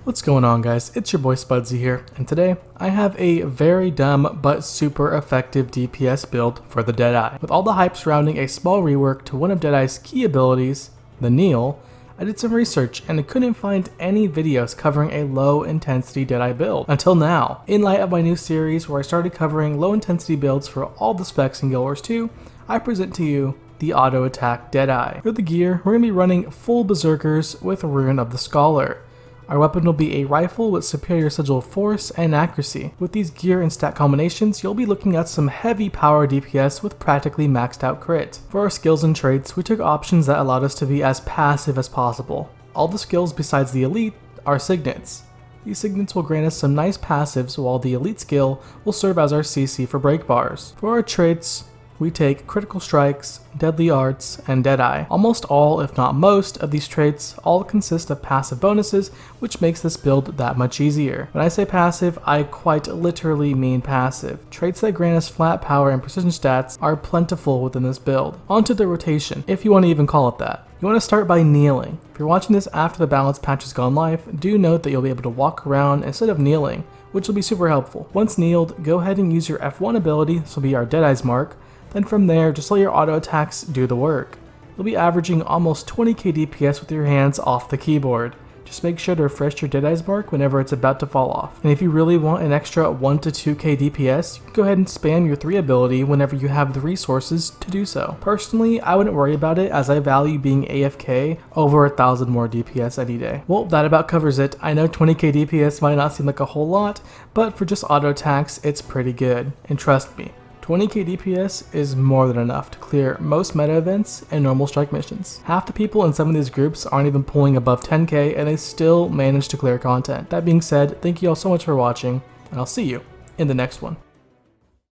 What's going on, guys? It's your boy Spudzie here, and today I have a very dumb but super effective DPS build for the Deadeye. With all the hype surrounding a small rework to one of Deadeye's key abilities, the kneel, I did some research and I couldn't find any videos covering a low intensity Deadeye build until now. In light of my new series where I started covering low intensity builds for all the specs in Guild Wars 2, I present to you the auto attack Deadeye. For the gear, we're going to be running full berserkers with Rune of the Scholar. Our weapon will be a rifle with superior sigil force and accuracy. With these gear and stat combinations, you'll be looking at some heavy power DPS with practically maxed out crit. For our skills and traits, we took options that allowed us to be as passive as possible. All the skills besides the elite are signets. These signets will grant us some nice passives, while the elite skill will serve as our CC for break bars. For our traits, we take critical strikes, deadly arts, and Deadeye. Almost all, if not most, of these traits all consist of passive bonuses, which makes this build that much easier. When I say passive, I quite literally mean passive. Traits that grant us flat power and precision stats are plentiful within this build. Onto the rotation, if you want to even call it that. You want to start by kneeling. If you're watching this after the balance patch has gone live, do note that you'll be able to walk around instead of kneeling, which will be super helpful. Once kneeled, go ahead and use your F1 ability, this will be our Deadeye's mark. Then from there, just let your auto attacks do the work. You'll be averaging almost 20k DPS with your hands off the keyboard. Just make sure to refresh your Deadeye's mark whenever it's about to fall off. And if you really want an extra 1 to 2k DPS, you can go ahead and spam your 3 ability whenever you have the resources to do so. Personally, I wouldn't worry about it as I value being AFK over 1000 more DPS any day. Well, that about covers it. I know 20k DPS might not seem like a whole lot, but for just auto attacks, it's pretty good. And trust me, 20k DPS is more than enough to clear most meta events and normal strike missions. Half the people in some of these groups aren't even pulling above 10k and they still manage to clear content. That being said, thank you all so much for watching, and I'll see you in the next one.